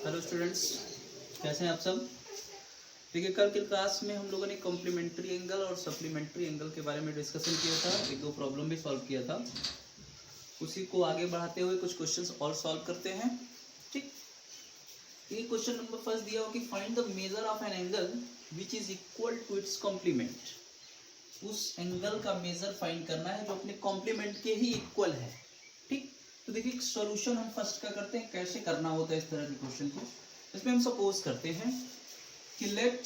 Hello students, कैसे हैं आप सब। देखिए, कल की क्लास में हम लोगों ने कॉम्प्लीमेंट्री एंगल और सप्लीमेंट्री एंगल के बारे में डिस्कशन किया था। एक दो प्रॉब्लम भी सॉल्व किया था। उसी को आगे बढ़ाते हुए कुछ क्वेश्चंस और सॉल्व करते हैं। ठीक, ये क्वेश्चन नंबर फर्स्ट दिया हो कि find the measure of an angle which is equal to its complement. उस एंगल का मेजर फाइंड करना है जो अपने कॉम्प्लीमेंट के ही इक्वल है। ठीक, तो देखिए सॉल्यूशन हम फर्स्ट का करते हैं, कैसे करना होता है इस तरह के क्वेश्चन को। इसमें हम सपोज करते हैं कि लेट,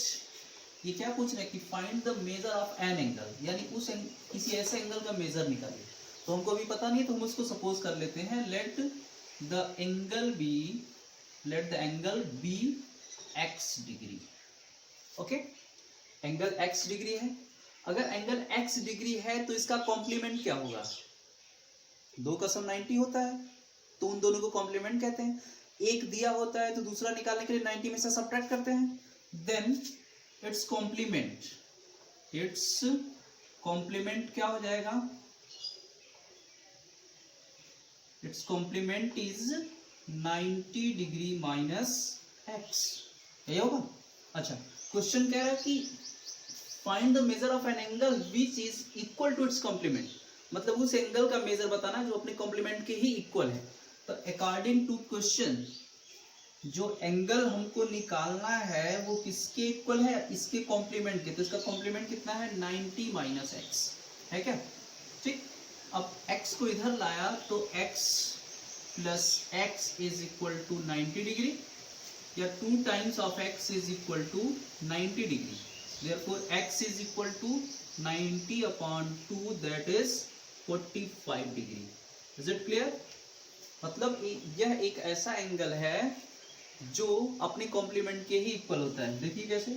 ये क्या पूछ रहे हैं कि find the measure of an angle, यानी उस किसी ऐसे एंगल का मेजर निकालिए। तो हमको अभी पता नहीं है तो हम उसको सपोज कर लेते हैं let the angle be x degree. Okay, angle x degree है। अगर एंगल एक्स डिग्री है तो इसका कॉम्प्लीमेंट क्या होगा? 2 का सम 90 होता है, तो उन दोनों को कॉम्प्लीमेंट कहते हैं। एक दिया होता है तो दूसरा निकालने के लिए 90 में से सब्ट्रैक्ट करते हैं। देन इट्स कॉम्प्लीमेंट क्या हो जाएगा? Its complement is 90 degree minus x, यही होगा। अच्छा, क्वेश्चन कह रहा है कि find the measure of an angle which is equal to its complement, मतलब उस एंगल का मेजर बताना जो अपने कॉम्प्लीमेंट के ही इक्वल है। तो अकॉर्डिंग टू क्वेश्चन जो एंगल हमको निकालना है वो किसके इक्वल है? इसके कॉम्प्लीमेंट के। तो इसका कॉम्प्लीमेंट कितना है? 90 माइनस एक्स है क्या? ठीक, अब x को इधर लाया तो x plus x is equal to 90 degree, या 2 times of x is equal to 90 degree. Therefore x is equal to 90 upon 2, that is 45 degree. Is it clear? मतलब यह एक ऐसा एंगल है जो अपने कॉम्प्लीमेंट के ही इक्वल होता है। देखिए कैसे,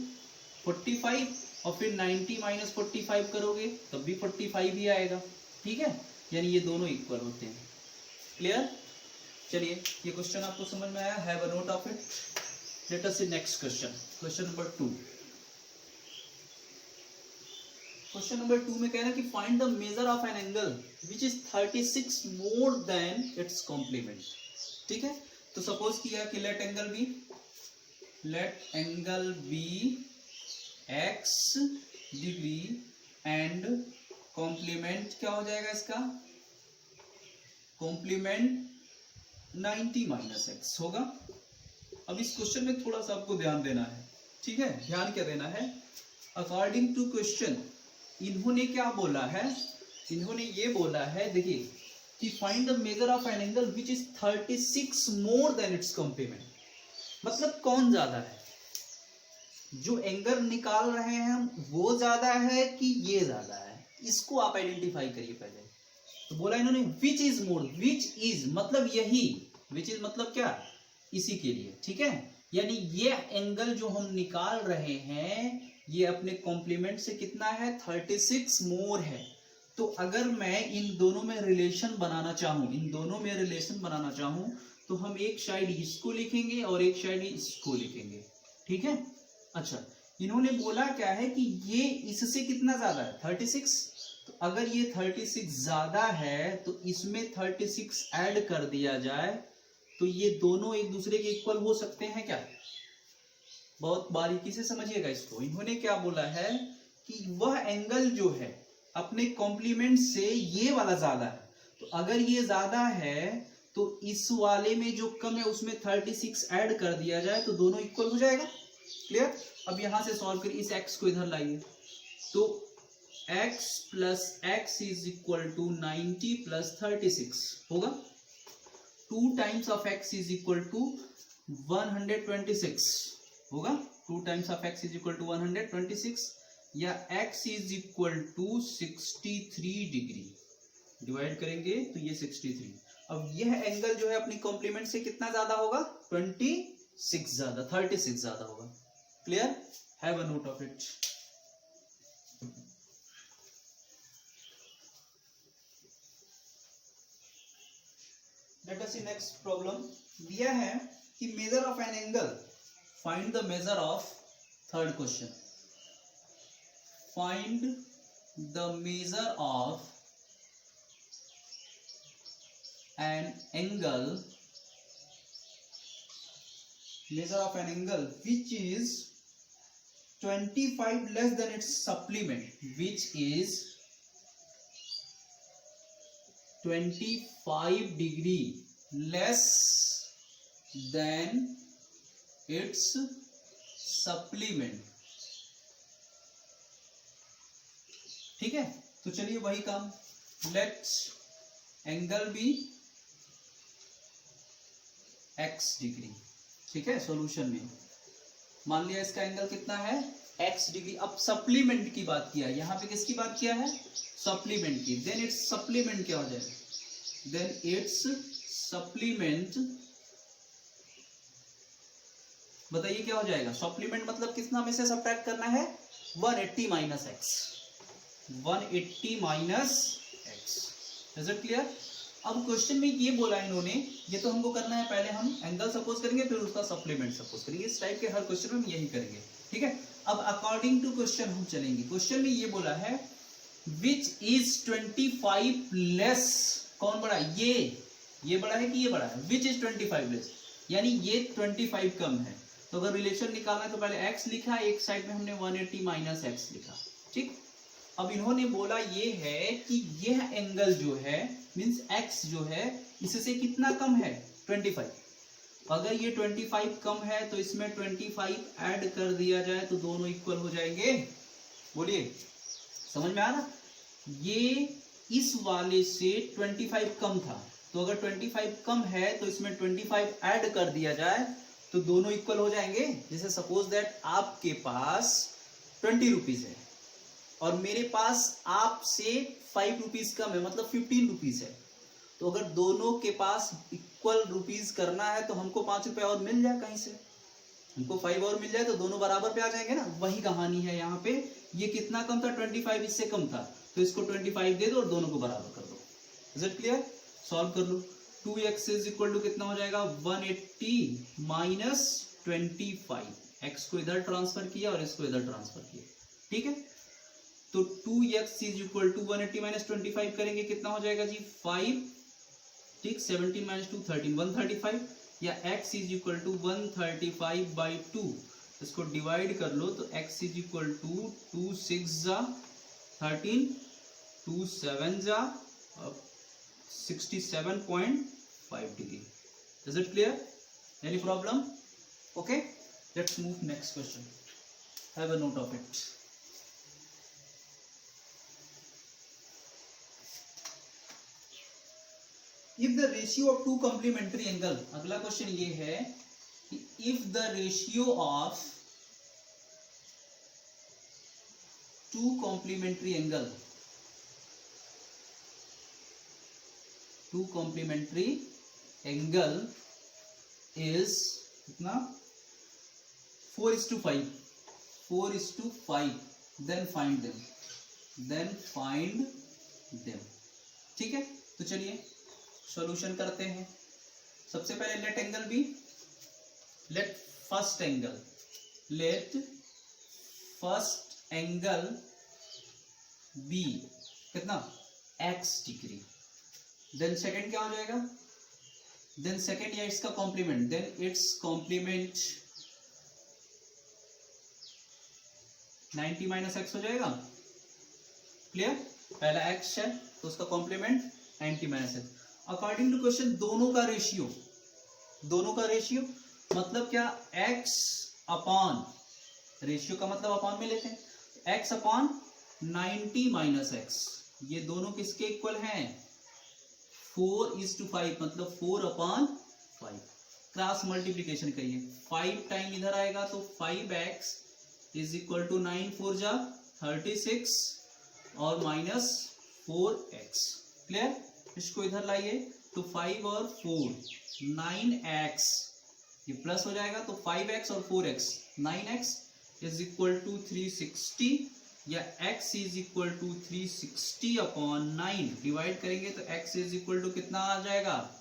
45 और फिर 90 माइनस 45 करोगे तब भी 45 ही आएगा। ठीक है, यानी ये दोनों इक्वल होते हैं। क्लियर? चलिए, ये क्वेश्चन आपको समझ में आया? Have a note of it. Let us see next question, question number 2। Question number 2 में कह रहा है कि find the measure of an angle which is 36 more than its complement. ठीक है, तो सपोज किया कि let angle be x degree and complement क्या हो जाएगा इसका? कॉम्प्लीमेंट 90 माइनस एक्स होगा। अब इस क्वेश्चन में थोड़ा सा आपको ध्यान देना है। ठीक है, ध्यान क्या देना है? अकॉर्डिंग टू क्वेश्चन इन्होंने क्या बोला है? इन्होंने ये बोला है, देखिए कि find the measure of an angle which is 36 more than its complement. मतलब कौन ज्यादा है? जो एंगल निकाल रहे हैं हम वो ज्यादा है कि ये ज्यादा है? इसको आप आइडेंटिफाई करिए पहले। तो बोला इन्होंने which is more, which is मतलब यही, विच इज मतलब क्या? इसी के लिए। ठीक है, यानी ये एंगल जो हम निकाल रहे हैं ये अपने कॉम्प्लीमेंट से कितना है? 36 मोर है। तो अगर मैं इन दोनों में रिलेशन बनाना चाहूं, तो हम एक साइड इसको लिखेंगे और एक साइड इसको लिखेंगे। ठीक है, अच्छा, इन्होंने बोला क्या है कि ये इससे कितना ज्यादा है? 36। तो अगर ये 36 ज्यादा है तो इसमें 36 ऐड कर दिया जाए तो ये दोनों एक दूसरे के इक्वल हो सकते हैं क्या? बहुत बारीकी से समझिएगा इसको। इन्होंने क्या बोला है कि वह एंगल जो है अपने कॉम्प्लीमेंट से ये वाला ज्यादा है। तो अगर ये ज्यादा है तो इस वाले में जो कम है उसमें 36 ऐड कर दिया जाए तो दोनों इक्वल हो जाएगा। क्लियर? अब यहां से सॉल्व करिए, इस x को इधर लाइए तो x plus x is equal to 90 plus 36 होगा। 2 times of x is equal to 126 होगा। 2 times of x is equal to 126, या x is equal to 63 degree. Divide करेंगे तो ये 63। अब यह एंगल जो है अपनी कॉम्प्लीमेंट से कितना ज्यादा होगा? 36 ज्यादा, 36 ज्यादा होगा। Clear? Have a note of it. Let us see next problem. दिया है कि measure of an angle, find the measure of, third question, find the measure of an angle measure of an angle which is 25 less than its supplement, which is 25 degree less than its supplement. ठीक है, तो चलिए वही काम, let angle be x degree. ठीक है, solution में मान लिया इसका एंगल कितना है x डिग्री. अब सप्लीमेंट की बात किया, यहां पे किसकी बात किया है, सप्लीमेंट की. देन इट्स सप्लीमेंट क्या हो जाएगा, देन इट्स सप्लीमेंट बताइए क्या हो जाएगा. सप्लीमेंट मतलब कितना में से सब्ट्रैक्ट करना है, 180 minus x. 180 minus x. Is it clear. अब क्वेश्चन में ये बोला इन्होंने, ये तो हमको करना है, पहले हम एंगल सपोज करेंगे फिर उसका सप्लीमेंट सपोज करेंगे. इस टाइप के हर क्वेश्चन में हम यही करेंगे. ठीक है, अब अकॉर्डिंग टू क्वेश्चन हम चलेंगे. क्वेश्चन में ये बोला है विच इज 25 लेस. कौन बड़ा, ये बड़ा है कि ये बड़ा है, विच इज 25 लेस, यानी ये 25 कम है. तो अगर रिलेशन निकालना है तो पहले x लिखा, एक साइड में हमने 180 माइनस एक्स लिखा. ठीक, अब इन्होंने बोला ये है कि यह एंगल जो है मींस x जो है इससे कितना कम है, 25. अगर ये 25 कम है तो इसमें 25 ऐड कर दिया जाए तो दोनों इक्वल हो जाएंगे. बोलिए, समझ में आ रहा. ये इस वाले से 25 कम था, तो अगर 25 कम है तो इसमें 25 ऐड कर दिया जाए तो दोनों इक्वल हो जाएंगे. जैसे सपोज दैट आपके पास 20 रुपीज है और मेरे पास आपसे 5 रुपीज कम है, मतलब 15 रुपीज है. तो अगर दोनों के पास इक्वल रुपीज करना है तो हमको 5 रुपए और मिल जाए, कहीं से हमको 5 और मिल जाए तो दोनों बराबर पे आ जाएंगे ना. वही कहानी है यहाँ पे. ये कितना कम था, 25, इससे कम था, तो इसको 25 दे दो और दोनों को बराबर कर दो. Is it clear. सॉल्व कर लो. 2x इज इक्वल टू कितना हो जाएगा, 180 माइनस 25. x को इधर ट्रांसफर किया और इसको इधर ट्रांसफर किया. ठीक है, तो 2x is equal to 180 minus 25 करेंगे कितना हो जाएगा जी, 5. ठीक, 17 माइनस 2 13, 135. या x is equal to 135 by 2, इसको डिवाइड कर लो तो x इज इक्वल टू 2 6 जा 13, 2 7 जा 67.5 degree. Is it clear? Any problem? Okay, let's move next question. Have a note of it. If the ratio of two complementary angle, अगला question ये है कि if the ratio of two complementary angle is कितना, 4:5, then find them. ठीक है, तो चलिए solution करते हैं. सबसे पहले लेट फर्स्ट एंगल बी कितना, x डिग्री. देन सेकेंड क्या हो जाएगा, देन सेकेंड या इसका complement, then its complement 90 minus x हो जाएगा. क्लियर. पहला x है तो उसका complement 90 minus x. According to question दोनों का रेशियो मतलब क्या, x अपॉन, रेशियो का मतलब अपॉन में लेते हैं, x अपॉन 90 माइनस एक्स. ये दोनों किसके इक्वल हैं, 4:5, मतलब 4/5. क्रॉस मल्टीप्लीकेशन करिए, 5 टाइम इधर आएगा तो 5x इज इक्वल टू 9 4 जा 36 और माइनस 4x. क्लियर. इसको इधर लाइए तो 5 और 4 9x, ये प्लस हो जाएगा तो 5x और 4x 9x is equal to 360, या x is equal to 360 upon 9 divide करेंगे तो x इज इक्वल टू कितना आ जाएगा,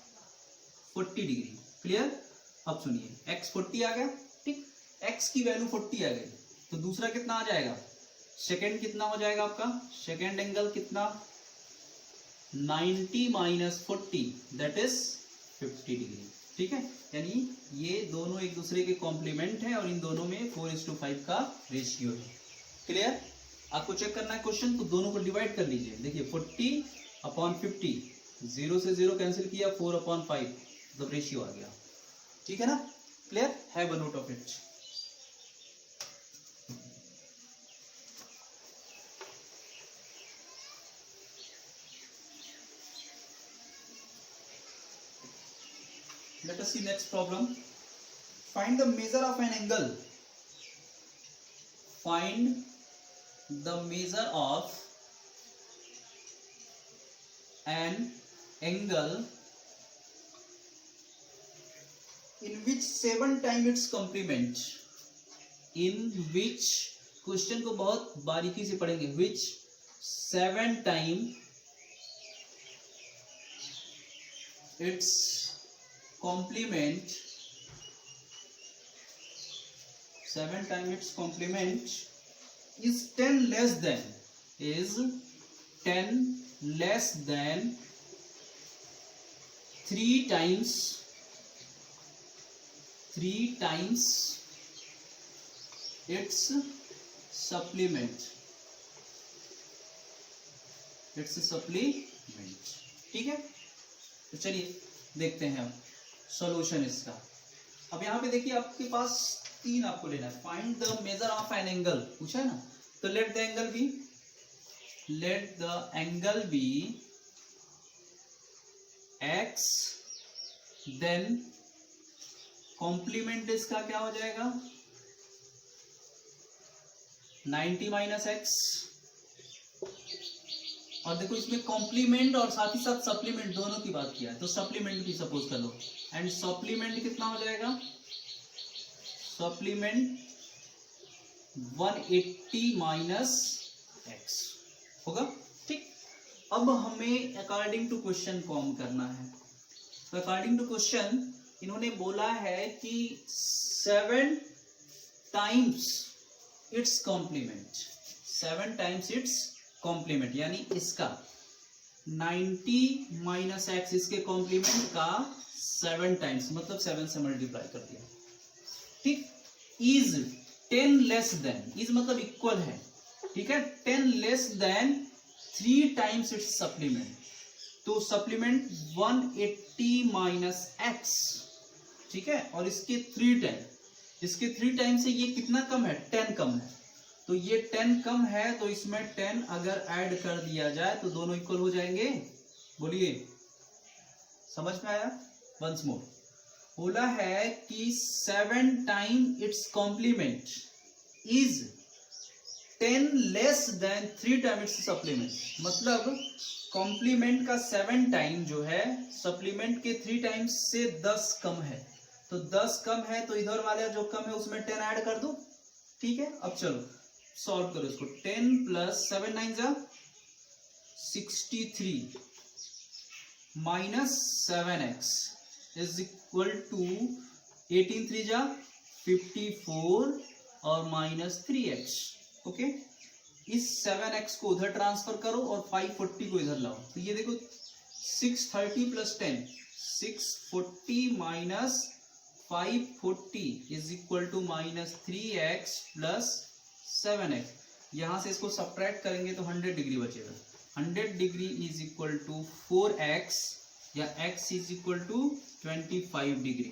40 डिग्री. क्लियर. अब सुनिए, x 40 आ गया. ठीक, x की वैल्यू 40 आ गई तो दूसरा कितना आ जाएगा, सेकेंड कितना हो जाएगा आपका, सेकेंड एंगल कितना, 90 माइनस 40 दैट इज 50 डिग्री. ठीक है, यानी ये दोनों एक दूसरे के कॉम्प्लीमेंट है और इन दोनों में 4:5 का रेशियो है। क्लियर? आपको चेक करना है क्वेश्चन, तो दोनों को डिवाइड कर लीजिए। देखिए 40/50, 0 से 0 कैंसिल किया, 4/5 मतलब रेशियो आ गया। ठीक है ना? Clear? Have a note of it. Let us see next problem. Find the measure of an angle. Find the measure of an angle in which 7 times its complement. In which, question को बहुत बारीकी से पढ़ेंगे, which 7 times its complement, 7 times its complement is 10 less than, is 10 less than 3 times its supplement, ठीक है। तो चलिए देखते हैं अब सॉल्यूशन इसका। अब यहाँ पे देखिए आपके पास 3 आपको लेना है। Find the measure of an angle पूछा है ना, तो let the angle be x, then complement इसका क्या हो जाएगा 90 माइनस एक्स। और देखो इसमें कॉम्प्लीमेंट और साथ ही साथ सप्लीमेंट दोनों की बात किया है, तो सप्लीमेंट भी सपोज कर लो, एंड सप्लीमेंट कितना हो जाएगा, सप्लीमेंट 180 माइनस एक्स होगा। ठीक, अब हमें अकॉर्डिंग टू क्वेश्चन फॉर्म करना है। तो अकॉर्डिंग टू क्वेश्चन इन्होंने बोला है कि 7 times its complement, 7 times its complement, यानी इसका 90 माइनस एक्स इसके कॉम्प्लीमेंट का 7 टाइम्स, मतलब 7 से मल्टीप्लाई कर दिया। ठीक, इज 10 लेस देन, इज मतलब इक्वल है, ठीक है, 10 less than 3 times it's supplement, तो सप्लीमेंट 180 माइनस एक्स, ठीक है, और इसके 3 टाइम, इसके 3 टाइम से ये कितना कम है, 10 कम है, तो ये 10 कम है, तो इसमें 10 अगर ऐड कर दिया जाए तो दोनों इक्वल हो जाएंगे। बोलिए, समझ में आया? वंस मोर, बोला है कि 7 time its complement is 10 less than 3 time its supplement, मतलब कॉम्प्लीमेंट का 7 टाइम जो है सप्लीमेंट के 3 टाइम से 10 कम है, तो 10 कम है तो इधर वाले जो कम है उसमें 10 ऐड कर दो। ठीक है, अब चलो सॉल्व करो इसको। 10 प्लस 7 9 जा 63 minus 7x is equal to 18 3 जा 54 और माइनस 3x। ओके, इस 7x को उधर ट्रांसफर करो और 540 को इधर लाओ, तो ये देखो 630 plus 10 640 minus 540 is equal to minus 3x plus 7x। यहां से इसको सब्ट्रैक्ट करेंगे तो 100 डिग्री बचेगा, 100 degree is equal to 4x, या x is equal to 25 degree.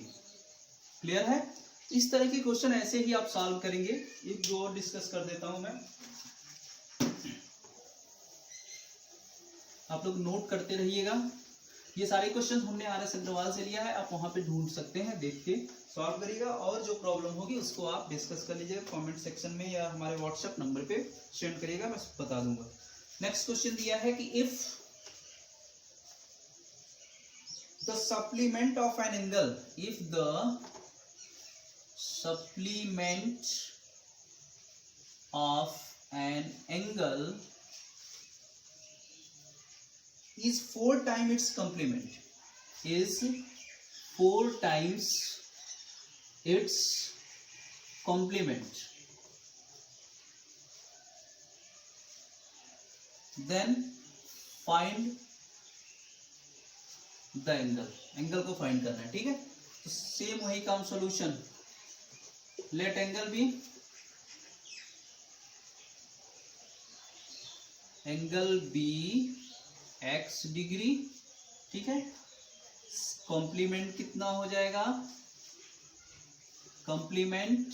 Clear है? इस तरह के क्वेश्चन ऐसे ही आप सॉल्व करेंगे। एक दो और डिस्कस कर देता हूं मैं, आप लोग नोट करते रहिएगा। ये सारे क्वेश्चन हमने RS अग्रवाल से लिया है, आप वहां पे ढूंढ सकते हैं, देख के सॉल्व करिएगा, और जो प्रॉब्लम होगी उसको आप डिस्कस कर लीजिएगा कमेंट सेक्शन में या हमारे व्हाट्सएप नंबर पे सेंड करिएगा, मैं बता दूंगा। नेक्स्ट क्वेश्चन दिया है कि if the supplement of an angle, if the supplement of an angle is 4 times its complement, is 4 times its complement, then find the angle, angle को फाइंड करना है। ठीक है, तो सेम वही काम solution, let angle be x degree, ठीक है। कॉम्प्लीमेंट कितना हो जाएगा, complement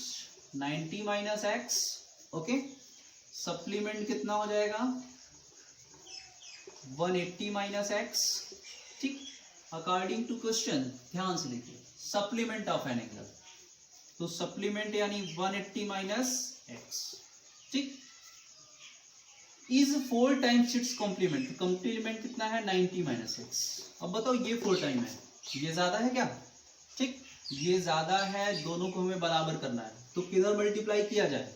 90 minus x, okay. Supplement कितना हो जाएगा 180 माइनस एक्स, ठीक। अकॉर्डिंग टू क्वेश्चन, ध्यान से देखिए, सप्लीमेंट ऑफ एन एंगल, तो सप्लीमेंट यानी 180 माइनस एक्स, ठीक, is 4 times its complement. Complement कितना है 90 माइनस एक्स। अब बताओ ये 4 टाइम है, ये ज्यादा है क्या, ठीक, ये ज्यादा है, दोनों को हमें बराबर करना है, तो किधर मल्टीप्लाई किया जाए,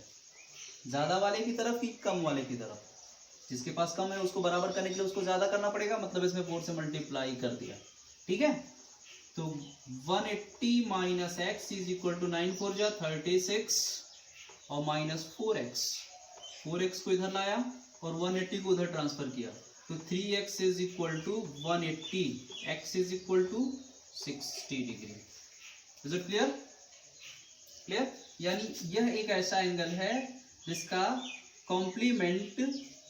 ज्यादा वाले की तरफ कि कम वाले की तरफ। जिसके पास कम है उसको बराबर करने के लिए उसको ज्यादा करना पड़ेगा, मतलब इसमें 4 से मल्टीप्लाई कर दिया, ठीक है। तो 180 minus x is equal to 9 4 जा 36 और माइनस 4x, 4x को इधर लाया और 180 को उधर ट्रांसफर किया, तो 3x is equal to 180, x is equal to 60 degree. Is it clear, clear. यानी यह एक ऐसा एंगल है जिसका कॉम्प्लीमेंट,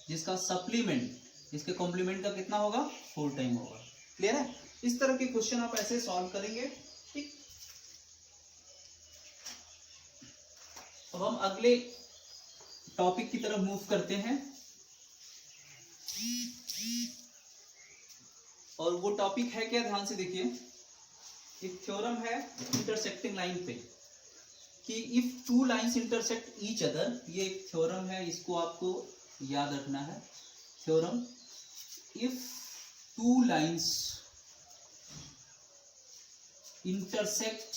जिसका सप्लीमेंट, इसके कॉम्प्लीमेंट का कितना होगा 4 टाइम होगा। क्लियर है। इस तरह के क्वेश्चन आप ऐसे सॉल्व करेंगे, ठीक। अब हम अगले टॉपिक की तरफ मूव करते हैं, और वो टॉपिक है क्या, ध्यान से देखिए। एक थ्योरम है इंटरसेक्टिंग लाइन पे कि if 2 lines intersect each other, ये एक थ्योरम है, इसको आपको याद रखना है। Theorem, if 2 lines intersect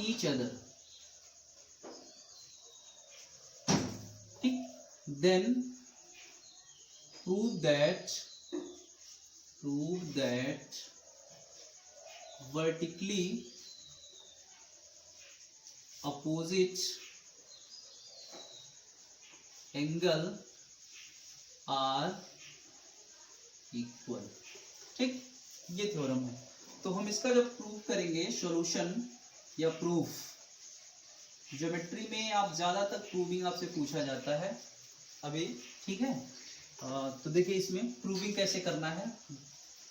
each other, ठीक, then prove that vertically opposite angle are equal, ठीक, ये थ्योरम है। तो हम इसका जब प्रूव करेंगे, सॉल्यूशन या प्रूफ, ज्योमेट्री में आप ज्यादातर प्रूविंग आपसे पूछा जाता है अभी, ठीक है। तो देखिए इसमें प्रूविंग कैसे करना है।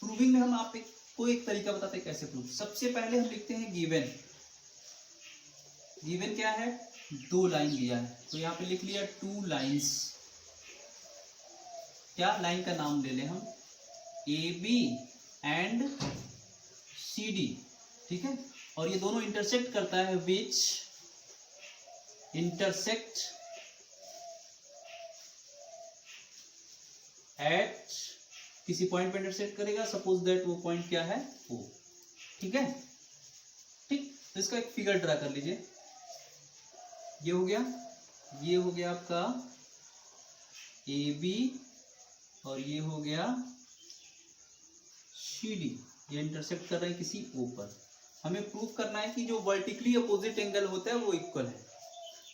प्रूविंग में हम आपको एक तरीका बताते हैं कैसे प्रूव। सबसे पहले हम लिखते हैं गिवन। गिवन क्या है, 2 लाइन दिया है, तो यहाँ पे लिख लिया 2 लाइंस। क्या लाइन का नाम ले लें हम, AB एंड CD, ठीक है। और ये दोनों इंटरसेक्ट करता है, विच इंटरसेक्ट एट, किसी पॉइंट पे इंटरसेक्ट करेगा, सपोज दैट वो पॉइंट क्या है O, ठीक है, ठीक। तो इसका एक फिगर ड्रा कर लीजिए, ये हो गया, ये हो गया आपका AB और ये हो गया CD, ये इंटरसेक्ट कर रहे हैं किसी O पर। हमें प्रूफ करना है कि जो वर्टिकली अपोजिट एंगल होता है वो इक्वल है।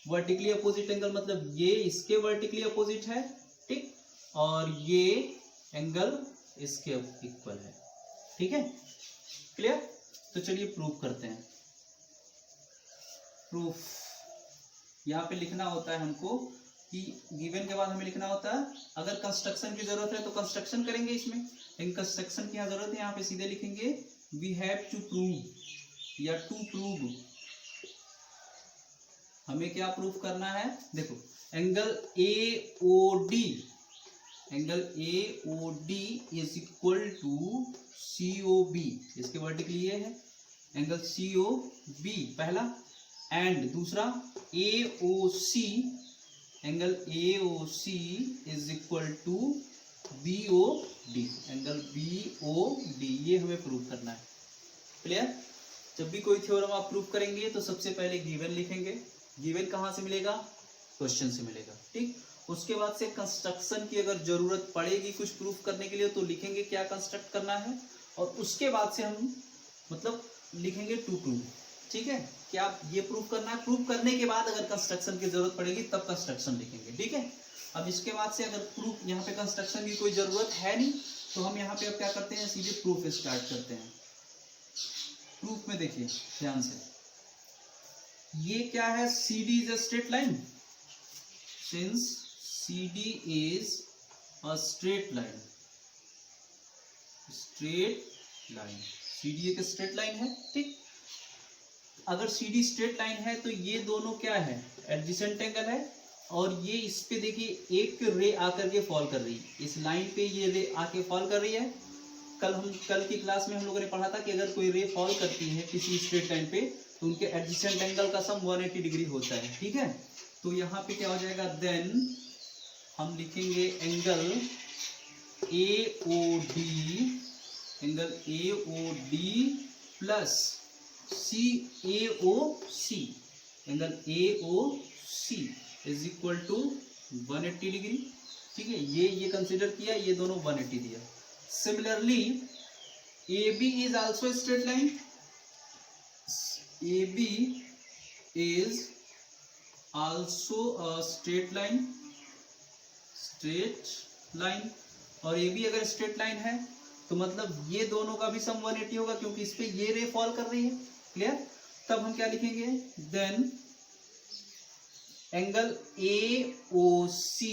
वर्टिकली अपोजिट एंगल मतलब ये इसके वर्टिकली अपोजिट है, ठीक, और ये एंगल इसके इक्वल है, ठीक है, क्लियर। तो चलिए प्रूफ करते हैं। प्रूफ, यहाँ पे लिखना होता है हमको कि गिवन के बाद हमें लिखना होता है, अगर कंस्ट्रक्शन की जरूरत है तो कंस्ट्रक्शन करेंगे इसमें, लेकिन कंस्ट्रक्शन की यहाँ जरूरत है, यहाँ पे सीधे लिखेंगे वी हैव टू प्रूव या टू प्रूव। हमें क्या प्रूफ करना है, देखो angle AOD, angle AOD is equal to COB, इसके वर्टिकली ये है एंगल COB पहला, एंड दूसरा AOC, angle AOC is equal to BOD, angle BOD, ये हमें प्रूफ करना है। क्लियर। जब भी कोई थ्योरम आप प्रूफ करेंगे तो सबसे पहले गिवन लिखेंगे। गिवन कहाँ से मिलेगा, क्वेश्चन से मिलेगा, ठीक। उसके बाद से कंस्ट्रक्शन की अगर जरूरत पड़ेगी कुछ प्रूफ करने के लिए तो लिखेंगे क्या कंस्ट्रक्ट करना है, और उसके बाद से हम मतलब लिखेंगे टू प्रूव, ठीक है। क्या ये प्रूफ करना है, प्रूफ करने के बाद अगर कंस्ट्रक्शन की जरूरत पड़ेगी तब कंस्ट्रक्शन लिखेंगे, ठीक है। अब इसके बाद से अगर प्रूफ, यहाँ पे कंस्ट्रक्शन की कोई जरूरत है नहीं तो हम यहाँ पे अब क्या करते हैं, सीधे प्रूफ स्टार्ट करते हैं। प्रूफ में देखिए ध्यान से, ये क्या है, CD is a straight line, since CD is a straight line, straight line, CD एक स्ट्रेट लाइन है, ठीक। अगर CD स्ट्रेट लाइन है तो ये दोनों क्या है, एडजेसेंट एंगल है, और ये इस पे देखिए एक रे आकर के फॉल कर रही है, इस लाइन पे ये रे आके फॉल कर रही है। कल की क्लास में हम लोगों ने पढ़ा था कि अगर कोई रे फॉल करती है किसी स्ट्रेट लाइन पे तो उनके एडजेसेंट एंगल का सम 180 डिग्री होता है, ठीक है। तो यहाँ पे क्या हो जाएगा, देन हम लिखेंगे angle AOD, angle AOD plus CAOC, angle AOC is equal to 180 degree, ठीक है। ये कंसिडर किया, ये दोनों 180 दिया। Similarly AB is also straight line, AB is also a straight line, और AB अगर स्ट्रेट लाइन है तो मतलब ये दोनों का भी सम 180 होगा, क्योंकि इस पे ये रे फॉल कर रही है, क्लियर। तब हम क्या लिखेंगे, then angle AOC,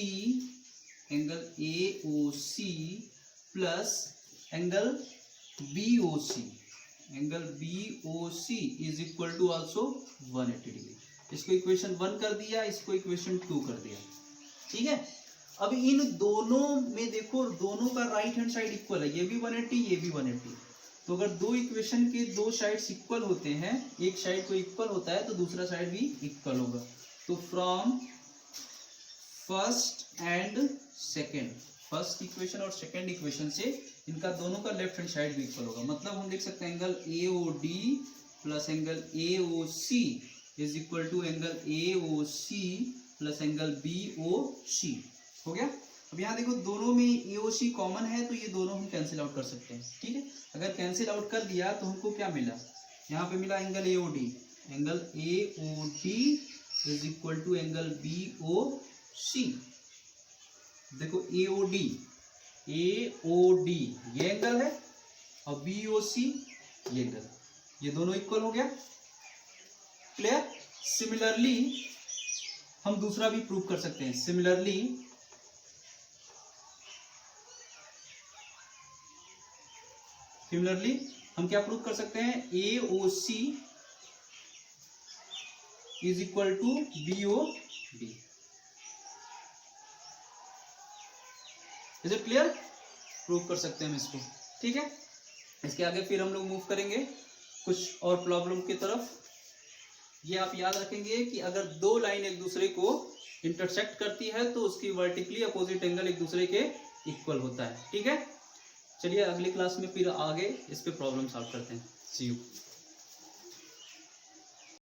angle AOC plus angle BOC, angle BOC is equal to also 180 degree. इसको इक्वेशन 1 कर दिया, इसको इक्वेशन 2 कर दिया, ठीक है। अब इन दोनों में देखो, दोनों का राइट हैंड साइड इक्वल है, ये भी 180, ये भी 180। तो अगर दो इक्वेशन के दो साइड्स इक्वल होते हैं, एक साइड को इक्वल होता है तो दूसरा साइड भी इक्वल होगा। तो from first and second, first equation और सेकेंड इक्वेशन से इनका दोनों का लेफ्ट हैंड साइड भी इक्वल होगा। मतलब हम लिख सकते हैं angle AOD plus angle AOC is equal to angle AOC plus angle BOC, हो गया। अब यहाँ देखो दोनों में AOC कॉमन है तो ये दोनों हम कैंसिल आउट कर सकते हैं, ठीक है। अगर कैंसिल आउट कर दिया तो हमको क्या मिला, यहाँ पे मिला angle AOD, angle AOD is equal to angle BOC। देखो AOD ये एंगल है और BOC ये एंगल, ये दोनों इक्वल हो गया, क्लियर। सिमिलरली हम दूसरा भी प्रूव कर सकते हैं। सिमिलरली हम क्या प्रूव कर सकते हैं, AOC is equal to BOD। Is it clear, prove कर सकते हैं हम इसको, ठीक है। इसके आगे फिर हम लोग मूव करेंगे कुछ और प्रॉब्लम की तरफ। ये आप याद रखेंगे कि अगर दो लाइन एक दूसरे को इंटरसेक्ट करती है तो उसकी वर्टिकली अपोजिट एंगल एक दूसरे के इक्वल होता है, ठीक है। चलिए अगली क्लास में फिर आगे इस पे प्रॉब्लम सॉल्व करते हैं। सी यू।